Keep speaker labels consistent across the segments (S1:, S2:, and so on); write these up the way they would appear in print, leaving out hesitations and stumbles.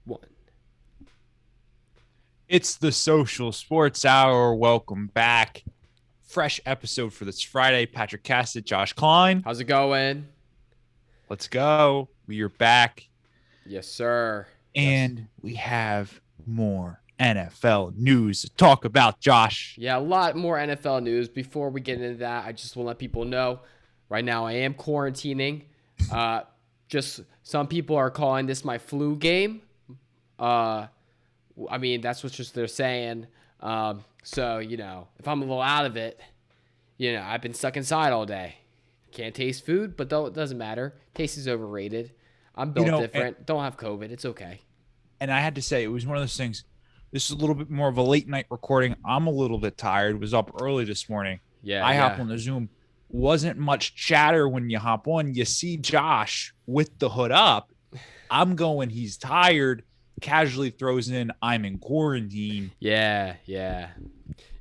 S1: 1.
S2: It's the Social Sports Hour. Welcome back. Fresh episode for this Friday. Patrick Cassett, Josh Klein.
S1: How's it going?
S2: Let's go. We are back.
S1: Yes, sir.
S2: And we have more NFL news to talk about, Josh.
S1: Yeah, a lot more NFL news. Before we get into that, I just want to let people know right now I am quarantining. Just some people are calling this my flu game. I mean, that's what just they're saying. So, if I'm a little out of it, I've been stuck inside all day. Can't taste food, but it doesn't matter. Taste is overrated. I'm built different. Don't have COVID. It's okay.
S2: And I had to say, it was one of those things. This is a little bit more of a late night recording. I'm a little bit tired. Was up early this morning. I hopped on the Zoom. Wasn't much chatter when you hop on. You see Josh with the hood up. I'm going, he's tired. Casually throws in, I'm in quarantine.
S1: Yeah. It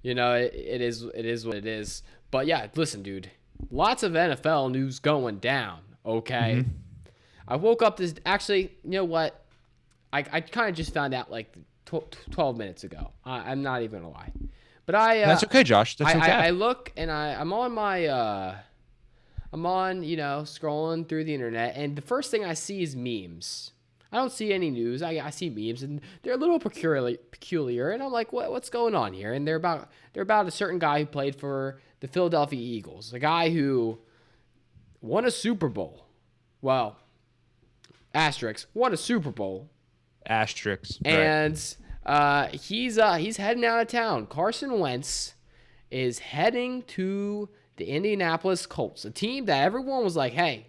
S1: is what it is. But yeah, listen, dude. Lots of NFL news going down. Okay. Mm-hmm. I woke up actually, you know what? I kind of just found out like 12 minutes ago. I'm not even gonna lie. But
S2: that's okay, Josh. That's okay.
S1: I look and I'm on my scrolling through the internet, and the first thing I see is memes. I don't see any news. I see memes, and they're a little peculiar, and I'm like, what's going on here? And they're about a certain guy who played for the Philadelphia Eagles, a guy who won a Super Bowl. Well, asterisk, won a Super Bowl.
S2: Asterisk.
S1: And he's heading out of town. Carson Wentz is heading to the Indianapolis Colts, a team that everyone was like, hey,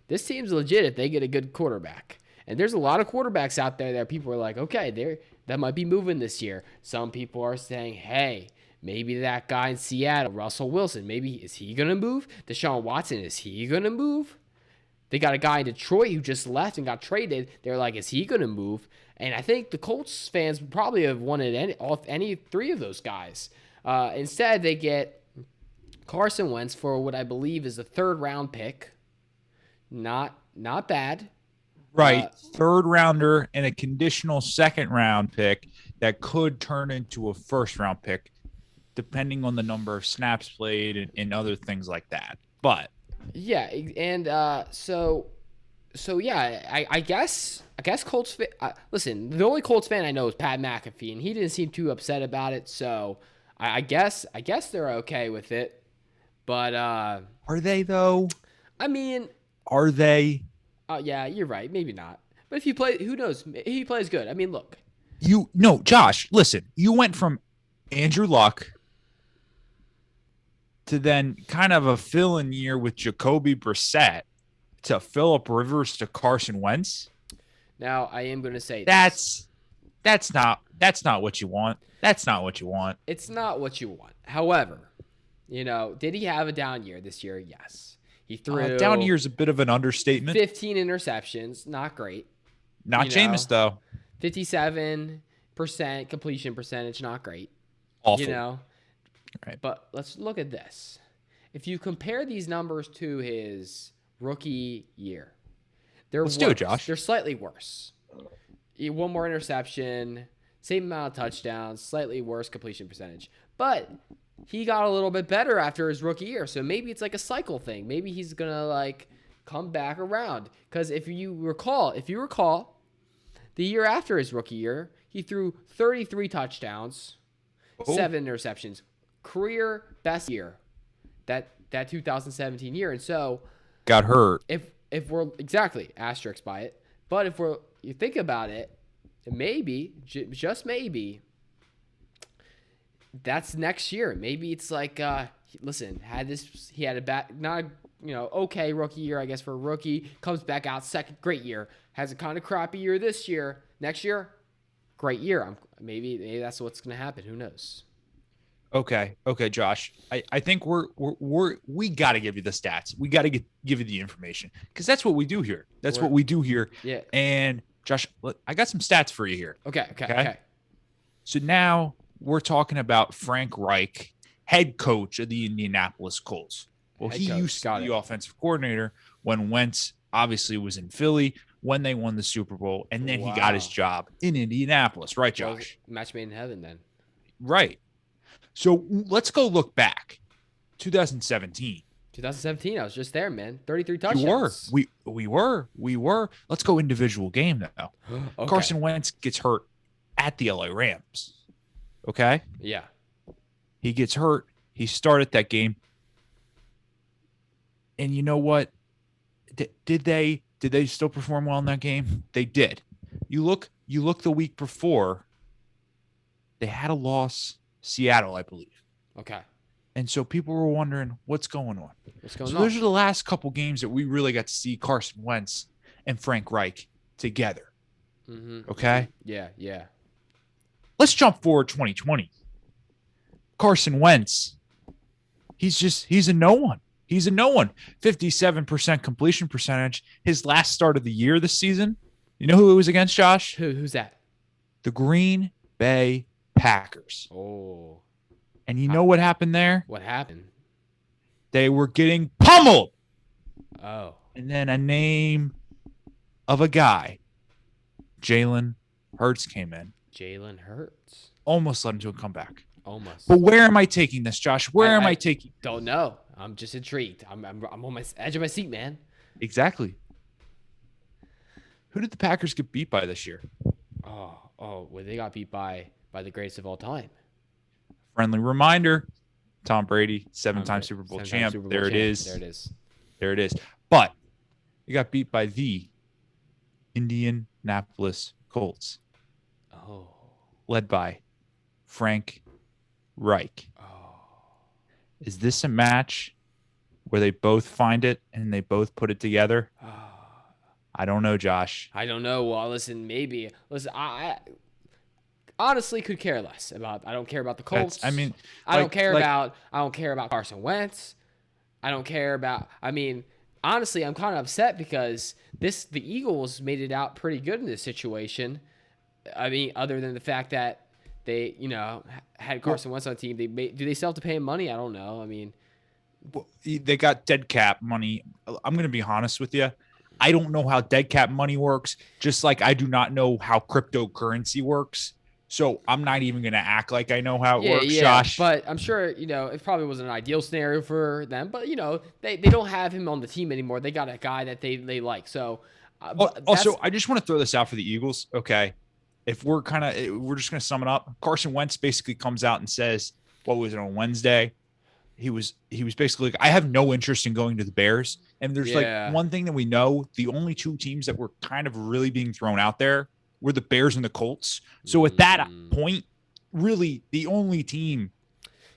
S1: this team's legit if they get a good quarterback. And there's a lot of quarterbacks out there that people are like, okay, that might be moving this year. Some people are saying, hey, maybe that guy in Seattle, Russell Wilson, is he going to move? Deshaun Watson, is he going to move? They got a guy in Detroit who just left and got traded. They're like, is he going to move? And I think the Colts fans would probably have wanted any three of those guys. Instead, they get Carson Wentz for what I believe is a third-round pick. Not bad.
S2: Right, third rounder and a conditional second round pick that could turn into a first round pick, depending on the number of snaps played and other things like that. But
S1: yeah, and so yeah, I guess Colts. Listen, the only Colts fan I know is Pat McAfee, and he didn't seem too upset about it. So I guess they're okay with it. But
S2: are they though?
S1: I mean,
S2: are they?
S1: Yeah, you're right. Maybe not. But if you play, who knows? He plays good. I mean, look.
S2: Josh, listen. You went from Andrew Luck to then kind of a fill-in year with Jacoby Brissett to Phillip Rivers to Carson Wentz.
S1: Now, I am going to say
S2: that's not what you want. That's not what you want.
S1: It's not what you want. However, did he have a down year this year? Yes. He threw
S2: down year is a bit of an understatement.
S1: 15 interceptions, not great.
S2: Not Jameis though.
S1: 57% completion percentage, not great.
S2: Awful.
S1: Right. But let's look at this. If you compare these numbers to his rookie year,
S2: let's do it, Josh.
S1: They're slightly worse. One more interception, same amount of touchdowns, slightly worse completion percentage. But he got a little bit better after his rookie year. So maybe it's like a cycle thing. Maybe he's going to come back around. Because if you recall, the year after his rookie year, he threw 33 touchdowns, 7 interceptions. Career best year, that 2017 year. And so
S2: got hurt.
S1: If we're exactly asterisk by it, but if you think about it, maybe, just maybe, that's next year. Maybe it's like, listen, he had a bad, not okay rookie year, I guess, for a rookie. Comes back out second, great year. Has a kind of crappy year this year. Next year, great year. Maybe that's what's going to happen. Who knows?
S2: Okay, Josh. I think we got to give you the stats. We got to give you the information because that's what we do here. What we do here.
S1: Yeah.
S2: And Josh, I got some stats for you here.
S1: Okay.
S2: So now we're talking about Frank Reich, head coach of the Indianapolis Colts. Well, he used to be the offensive coordinator when Wentz obviously was in Philly. when they won the Super Bowl, and then he got his job in Indianapolis. Right, Josh?
S1: Match made in heaven then.
S2: Right. So let's go look back. 2017.
S1: 2017, I was just there, man. 33 touchdowns.
S2: We were. Let's go individual game now. Okay. Carson Wentz gets hurt at the LA Rams. Okay?
S1: Yeah.
S2: He gets hurt. He started that game. And you know what? Did they still perform well in that game? They did. You look the week before, they had a loss, Seattle, I believe.
S1: Okay. And
S2: so people were wondering what's going on.
S1: So
S2: those are the last couple games that we really got to see Carson Wentz and Frank Reich together.
S1: Mm-hmm.
S2: Okay?
S1: Yeah.
S2: Let's jump forward 2020. Carson Wentz, he's a no one. He's a no one. 57% completion percentage. His last start of the year this season. You know who it was against, Josh?
S1: Who's that?
S2: The Green Bay Packers.
S1: Oh.
S2: And you know what happened there?
S1: What happened?
S2: They were getting pummeled.
S1: Oh.
S2: And then a name of a guy, Jalen Hurts, came in.
S1: Jalen Hurts.
S2: Almost led him to a comeback.
S1: Almost.
S2: But where am I taking this, Josh? Where am I taking?
S1: Don't know. I'm just intrigued. I'm on my edge of my seat, man.
S2: Exactly. Who did the Packers get beat by this year?
S1: Well, they got beat by the greatest of all time.
S2: Friendly reminder, Tom Brady, seven-time Super Bowl champ. There it is. But you got beat by the Indianapolis Colts.
S1: Oh.
S2: Led by Frank Reich.
S1: Oh.
S2: Is this a match where they both find it and they both put it together? I don't know, Josh.
S1: I don't know. Well, listen, maybe. Listen, I honestly could care less about. I don't care about the Colts. I don't care about Carson Wentz. I don't care about. Honestly, I'm kind of upset because the Eagles made it out pretty good in this situation. Other than the fact that they, had Carson Wentz on the team. Do they still have to pay him money? I don't know.
S2: They got dead cap money. I'm going to be honest with you. I don't know how dead cap money works, just like I do not know how cryptocurrency works. So I'm not even going to act like I know how it works, Josh.
S1: But I'm sure, it probably wasn't an ideal scenario for them. But, they don't have him on the team anymore. They got a guy that they like. So,
S2: also, I just want to throw this out for the Eagles. Okay. If we're just going to sum it up. Carson Wentz basically comes out and says, what was it, on Wednesday? He was basically like, I have no interest in going to the Bears. And there's like one thing that we know, the only two teams that were kind of really being thrown out there were the Bears and the Colts. So at that point, really the only team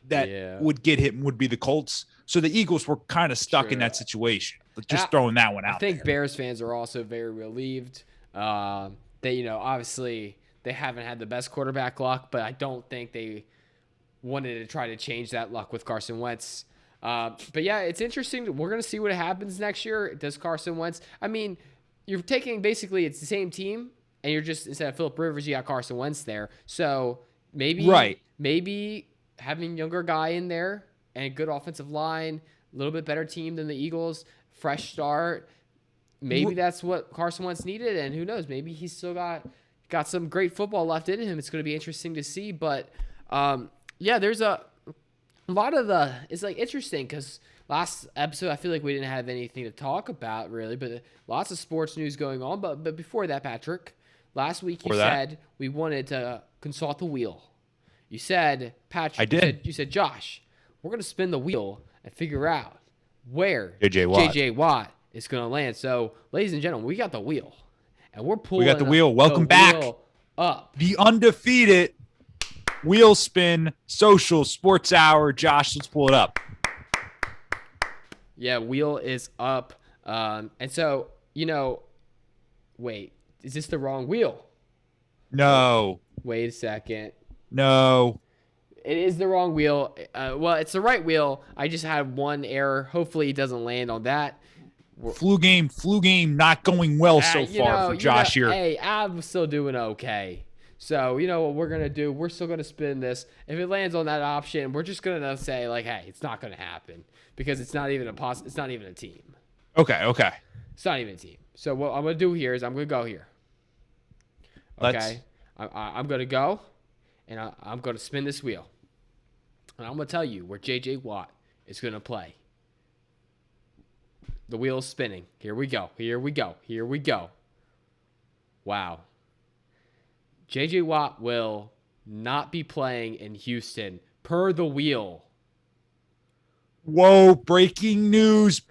S2: that would get hit would be the Colts. So the Eagles were kind of stuck in that situation. But just throwing that one out.
S1: I think Bears fans are also very relieved. They, obviously they haven't had the best quarterback luck, but I don't think they wanted to try to change that luck with Carson Wentz. But yeah, it's interesting. We're going to see what happens next year. Does Carson Wentz, you're taking basically it's the same team and you're just, instead of Phillip Rivers, you got Carson Wentz there. So maybe having a younger guy in there and a good offensive line, a little bit better team than the Eagles, fresh start. Maybe that's what Carson Wentz needed, and who knows? Maybe he's still got some great football left in him. It's going to be interesting to see. But there's a lot of it's like interesting because last episode I feel like we didn't have anything to talk about really, but lots of sports news going on. But before that, Patrick, last week you said we wanted to consult the wheel. You said, Patrick,
S2: I did.
S1: You said, Josh, we're going to spin the wheel and figure out where
S2: J.J.
S1: Watt is going to land. So, ladies and gentlemen, we got the wheel. And we're pulling
S2: We got the wheel. Welcome back.
S1: Up.
S2: The undefeated Wheel Spin Social Sports Hour. Josh, let's pull it up.
S1: Yeah, wheel is up. And so, wait, is this the wrong wheel?
S2: No.
S1: Wait a second.
S2: No.
S1: It is the wrong wheel. Well, it's the right wheel. I just had one error. Hopefully, it doesn't land on that.
S2: Flu game not going well so far for Josh here.
S1: Hey, I'm still doing okay. So, you know what we're going to do? We're still going to spin this. If it lands on that option, we're just going to say, like, hey, it's not going to happen because it's not even it's not even a team.
S2: Okay.
S1: It's not even a team. So what I'm going to do here is I'm going to go here. Okay? I'm going to go, and I'm going to spin this wheel. And I'm going to tell you where J.J. Watt is going to play. The wheel is spinning. Here we go. Here we go. Here we go. Wow. J.J. Watt will not be playing in Houston per the wheel.
S2: Whoa, breaking news,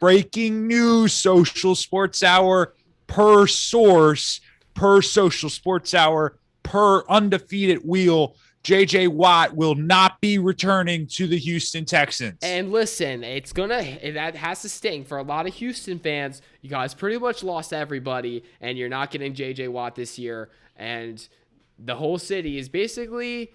S2: Social Sports Hour, per source, per Social Sports Hour, per undefeated wheel. J.J. Watt will not be returning to the Houston Texans.
S1: And listen, that has to sting for a lot of Houston fans. You guys pretty much lost everybody, and you're not getting J.J. Watt this year. And the whole city is basically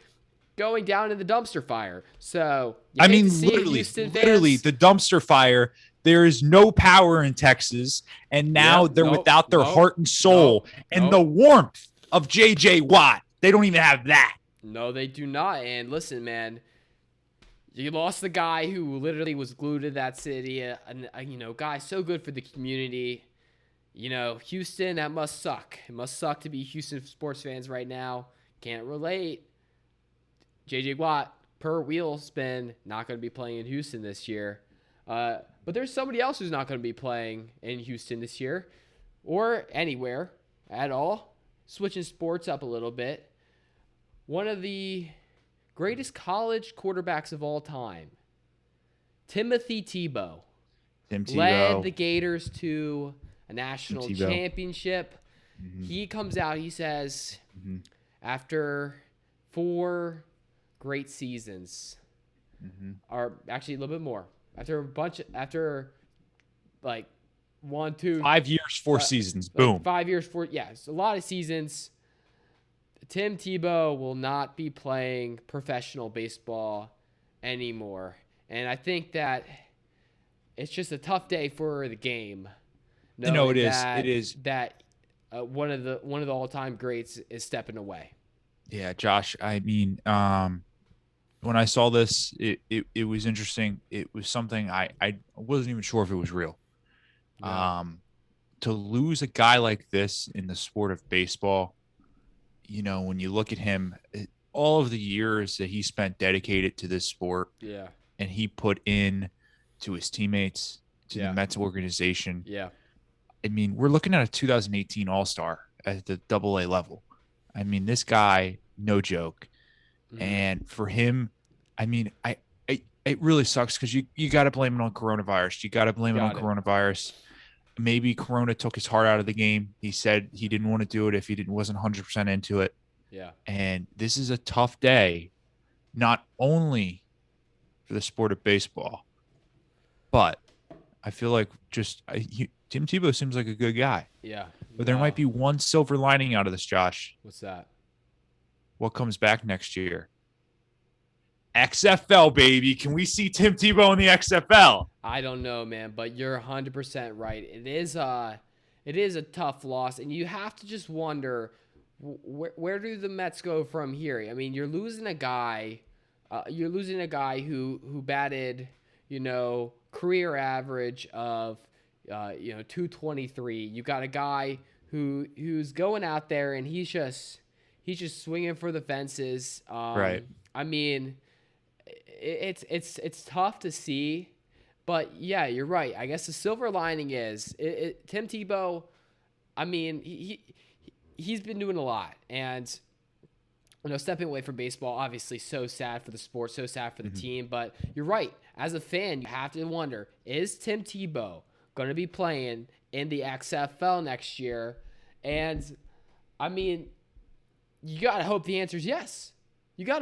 S1: going down in the dumpster fire. So,
S2: literally, the dumpster fire. There is no power in Texas, and now they're without their heart and soul and the warmth of J.J. Watt. They don't even have that.
S1: No, they do not. And listen, man, you lost the guy who literally was glued to that city. A guy so good for the community. Houston, that must suck. It must suck to be Houston sports fans right now. Can't relate. J.J. Watt, per wheel spin, not going to be playing in Houston this year. But there's somebody else who's not going to be playing in Houston this year or anywhere at all. Switching sports up a little bit. One of the greatest college quarterbacks of all time, Timothy Tebow, led the Gators to a national championship. Mm-hmm. He comes out, he says, after 4 great seasons, or actually a little bit more, after 1, 2,
S2: 5 years, 4 seasons, boom.
S1: 5 years, 4, it's a lot of seasons. Tim Tebow will not be playing professional baseball anymore. And I think that it's just a tough day for the game.
S2: No, it is. It is.
S1: That one of the all-time greats is stepping away.
S2: Yeah, Josh, I mean, when I saw this, it was interesting. It was something I wasn't even sure if it was real. Yeah. To lose a guy like this in the sport of baseball, when you look at him, all of the years that he spent dedicated to this sport, and he put in to his teammates, to the Mets organization. Yeah. I mean, we're looking at a 2018 All-Star at the AA level. I mean, this guy, no joke. Mm-hmm. And for him, I mean, it really sucks because you got to blame it on coronavirus. You got to blame it on coronavirus. Maybe Corona took his heart out of the game. He said he didn't want to do it if he wasn't 100% into it. Yeah. And this is a tough day, not only for the sport of baseball, but I feel like Tim Tebow seems like a good guy. Yeah. But there might be one silver lining out of this, Josh.
S1: What's that?
S2: What comes back next year? XFL, baby. Can we see Tim Tebow in the XFL?
S1: I don't know, man, but you're 100% right. It is a tough loss, and you have to just wonder where do the Mets go from here? I mean, you're losing a guy who batted, career average of 223. You got a guy who's going out there and he's just swinging for the fences.
S2: Right.
S1: I mean, it's tough to see, but yeah, you're right. I guess the silver lining is Tim Tebow. I mean, he's been doing a lot, and stepping away from baseball, obviously, so sad for the sport, so sad for the team. But you're right. As a fan, you have to wonder: is Tim Tebow going to be playing in the XFL next year? And I mean, you gotta hope the answer is yes. Yeah,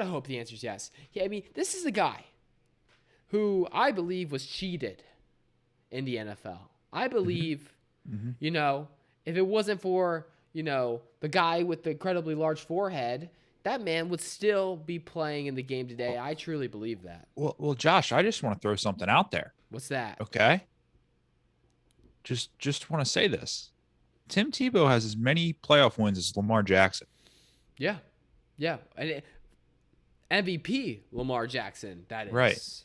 S1: I mean, this is a guy who I believe was cheated in the NFL. I believe, if it wasn't for, the guy with the incredibly large forehead, that man would still be playing in the game today. I truly believe that.
S2: Well, Josh, I just want to throw something out there.
S1: What's that?
S2: Okay. Just want to say this. Tim Tebow has as many playoff wins as Lamar Jackson.
S1: Yeah. Yeah. And MVP Lamar Jackson, that is.
S2: Right.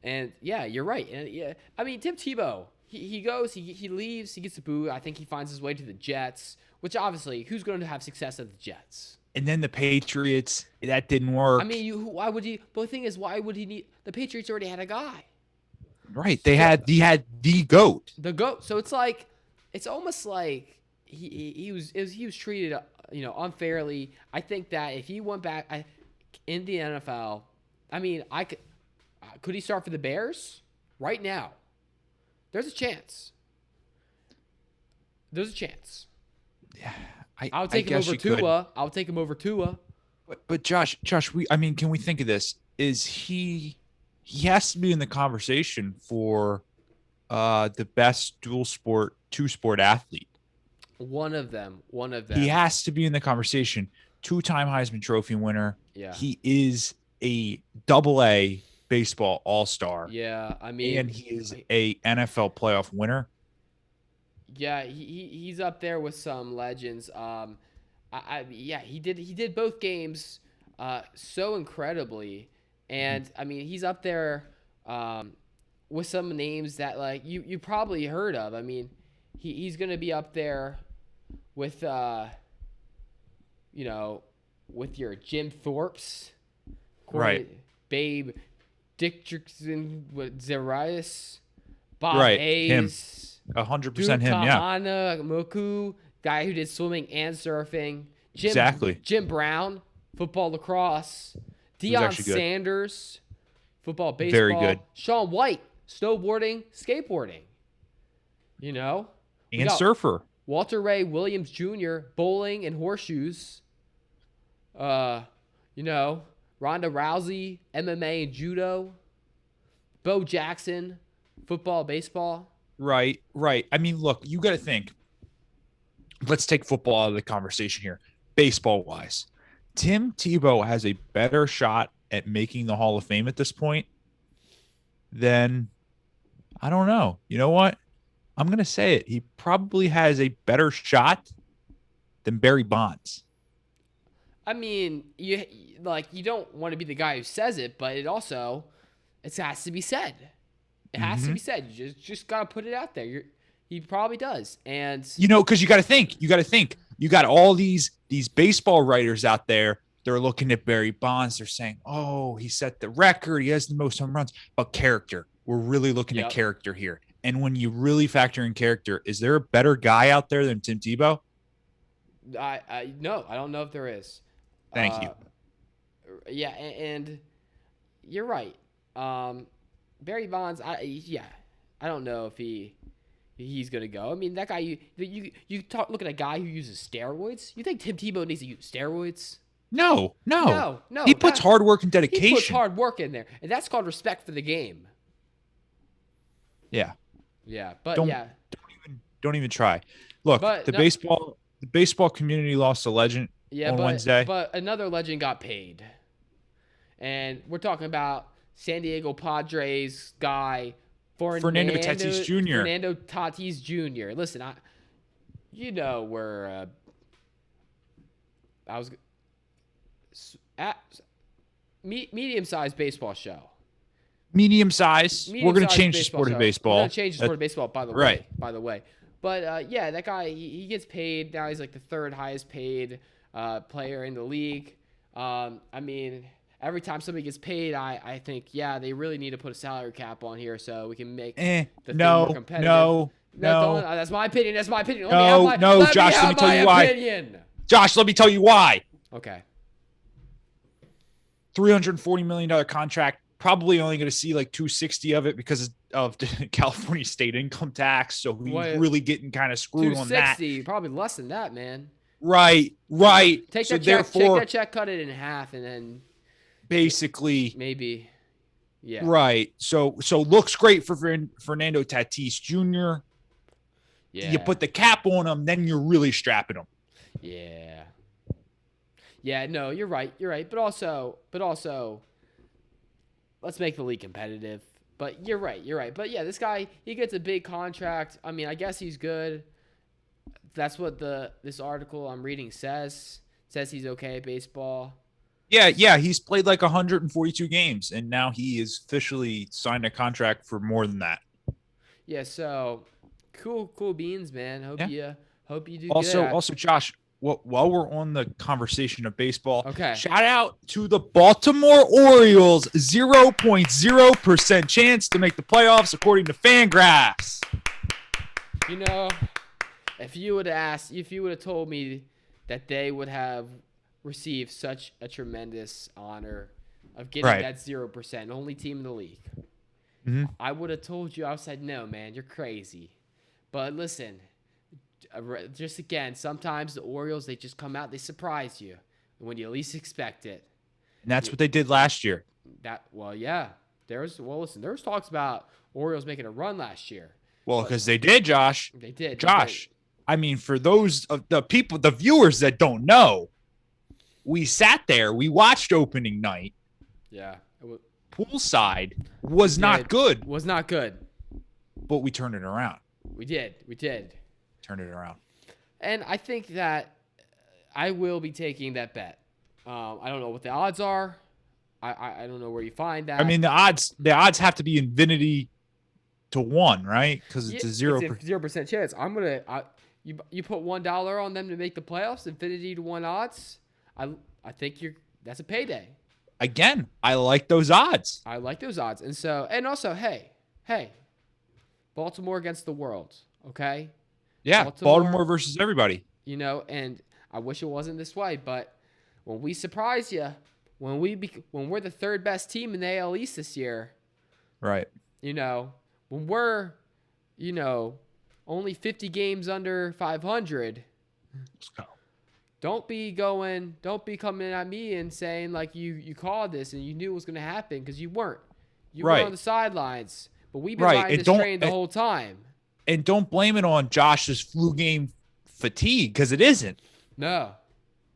S1: And yeah, you're right. And yeah, I mean, Tim Tebow, he goes, he leaves, he gets the boot. I think he finds his way to the Jets, which obviously, who's going to have success at the Jets?
S2: And then the Patriots, that didn't work.
S1: I mean, why would he? But the thing is, why would he need? The Patriots already had a guy.
S2: Right. He had the GOAT.
S1: The GOAT. So it's like, it's almost like he was treated, unfairly. I think that if he went back in the NFL, I mean, could he start for the Bears right now? There's a chance. There's a chance.
S2: Yeah.
S1: I'll take him over Tua. I'll take him over Tua.
S2: But Josh, can we think of this? Is he has to be in the conversation for the best two-sport athlete.
S1: One of them.
S2: He has to be in the conversation. 2-time Heisman Trophy winner.
S1: Yeah.
S2: He is a AA baseball all-star.
S1: Yeah, I mean,
S2: and he is a NFL playoff winner.
S1: Yeah, he's up there with some legends. He did both games so incredibly, and I mean, he's up there with some names that like you probably heard of. I mean, he's gonna be up there with with your Jim Thorpes,
S2: right?
S1: Babe Dickerson, Zarias, Bob
S2: right.
S1: Hayes.
S2: Him. 100% him, yeah.
S1: Kahana Moku, guy who did swimming and surfing.
S2: Jim
S1: Brown, football, lacrosse. Deion Sanders, football, baseball.
S2: Very good.
S1: Shaun White, snowboarding, skateboarding.
S2: And surfer.
S1: Walter Ray Williams Jr., bowling and horseshoes. Ronda Rousey, MMA and judo. Bo Jackson, football, baseball.
S2: Right. I mean, look, you got to think. Let's take football out of the conversation here. Baseball-wise, Tim Tebow has a better shot at making the Hall of Fame at this point than, I don't know. You know what? I'm going to say it. He probably has a better shot than Barry Bonds.
S1: I mean, you don't want to be the guy who says it, but it has to be said. It has to be said. You just got to put it out there. He probably does. And
S2: because you got to think. You got all these baseball writers out there. They're looking at Barry Bonds. They're saying, "Oh, he set the record. He has the most home runs." But character. We're really looking at character here. And when you really factor in character, is there a better guy out there than Tim Tebow?
S1: No, I don't know if there is.
S2: Thank you.
S1: Yeah, and you're right. Barry Bonds, I don't know if he's gonna go. I mean, that guy, look at a guy who uses steroids. You think Tim Tebow needs to use steroids?
S2: No. He puts hard work and dedication.
S1: He puts hard work in there, and that's called respect for the game.
S2: Yeah.
S1: Yeah, but
S2: don't even try. Look, the baseball community lost a legend on Wednesday.
S1: But another legend got paid, and we're talking about San Diego Padres guy
S2: Fernando Tatis Jr.
S1: Fernando Tatis Jr. Listen, where I was at medium-sized baseball show.
S2: Medium size. We're going to change the sport of baseball.
S1: We're going to change the sport of baseball, by the way. By the way. But, that guy, he gets paid. Now he's like the third highest paid player in the league. I mean, every time somebody gets paid, I think, they really need to put a salary cap on here so we can make the thing more competitive.
S2: No.
S1: That's my opinion. Josh, let me tell you why.
S2: Josh, let me tell you why.
S1: Okay.
S2: $340 million contract. Probably only going to see like 260 of it because of California state income tax. So he's really getting kind of screwed on that.
S1: 260, probably less than that, man.
S2: Right.
S1: Take that check, cut it in half, and then
S2: basically
S1: maybe, yeah.
S2: Right. So looks great for Fernando Tatis Jr.
S1: Yeah.
S2: You put the cap on him, then you're really strapping him.
S1: Yeah. Yeah. No, you're right. But also. Let's make the league competitive. But you're right. But yeah, this guy, he gets a big contract. I mean, I guess he's good. That's what this article I'm reading says. It says he's okay at baseball.
S2: Yeah. He's played like 142 games, and now he is officially signed a contract for more than that.
S1: Yeah. So cool beans, man. Hope you do
S2: also,
S1: good.
S2: Also, Josh, while we're on the conversation of baseball,
S1: Okay.
S2: shout out to the Baltimore Orioles, 0.0% chance to make the playoffs according to Fangraphs.
S1: You know, if you would have told me that they would have received such a tremendous honor of getting that 0%, only team in the league, I would have told you. I said, no, man, you're crazy. But listen, just again, sometimes the Orioles, they just come out, they surprise you when you least expect it.
S2: And that's what they did last year.
S1: Yeah. There was talks about Orioles making a run last year.
S2: Well, because they did, Josh.
S1: They did.
S2: Josh, I mean, for those of the people, the viewers that don't know, we sat there, we watched opening night.
S1: Yeah.
S2: Poolside was not good.
S1: Was not good.
S2: But we turned it around.
S1: We did.
S2: Turned it around.
S1: And I think that I will be taking that bet. I don't know what the odds are. I don't know where you find that.
S2: I mean, the odds have to be infinity to 1, right? Because it's a
S1: 0% chance. I'm gonna you put $1 on them to make the playoffs, infinity to 1 odds. I think that's a payday.
S2: Again, I like those odds.
S1: And also, hey, Baltimore against the world, okay?
S2: Yeah, Baltimore versus everybody.
S1: You know, and I wish it wasn't this way, but when we surprise you, when we're the third best team in the AL East this year,
S2: right?
S1: You know, when we're, only 50 games under 500.
S2: Let's go.
S1: Don't be coming at me and saying like you called this and you knew it was going to happen, because you weren't. You were on the sidelines, but we've been riding this train the whole time.
S2: And don't blame it on Josh's flu game fatigue, because it isn't.
S1: No.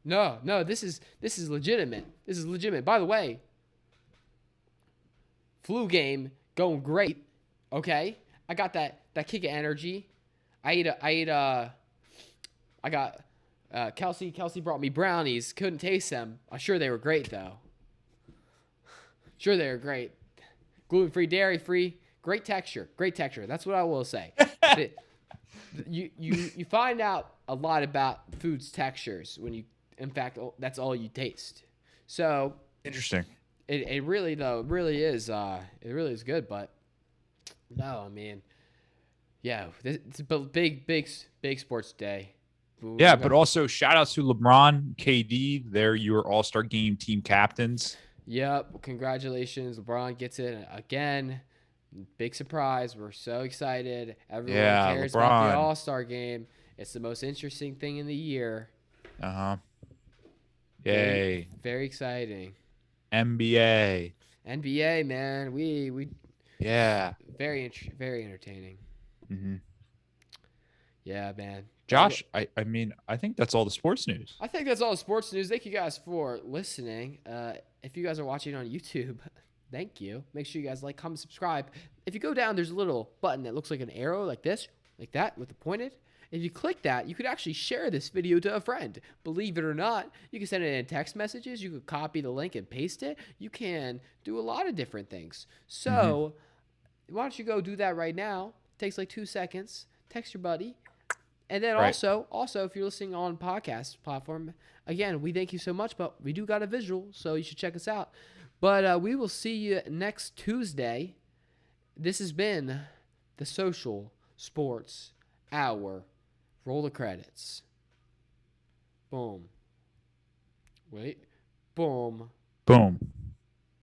S1: This is legitimate. By the way, flu game going great. Okay, I got that kick of energy. Kelsey brought me brownies. Couldn't taste them. I'm sure they were great though. Sure they were great. Gluten-free, dairy-free. Great texture. That's what I will say. You find out a lot about food's textures when you, in fact, that's all you taste. So
S2: interesting.
S1: It really is good. But no, I mean, yeah, it's a big sports day.
S2: Yeah, but also shout out to LeBron, KD. They're your All-Star Game team captains.
S1: Yep, congratulations. LeBron gets it again. Big surprise. We're so excited. Everyone cares about the All-Star Game. It's the most interesting thing in the year.
S2: Yay.
S1: Very exciting.
S2: NBA,
S1: man. We very entertaining.
S2: Mm-hmm.
S1: Yeah, man.
S2: Josh, I mean, I think that's all the sports news.
S1: I think that's all the sports news. Thank you guys for listening. If you guys are watching on YouTube, thank you. Make sure you guys like, comment, subscribe. If you go down, there's a little button that looks like an arrow, like this, like that, with the pointed. If you click that, you could actually share this video to a friend. Believe it or not, you can send it in text messages. You could copy the link and paste it. You can do a lot of different things. So why don't you go do that right now? It takes like 2 seconds. Text your buddy. And then also, if you're listening on podcast platform, again, we thank you so much, but we do got a visual, so you should check us out. But we will see you next Tuesday. This has been the Social Sports Hour. Roll the credits. Boom. Wait. Boom.
S2: Boom.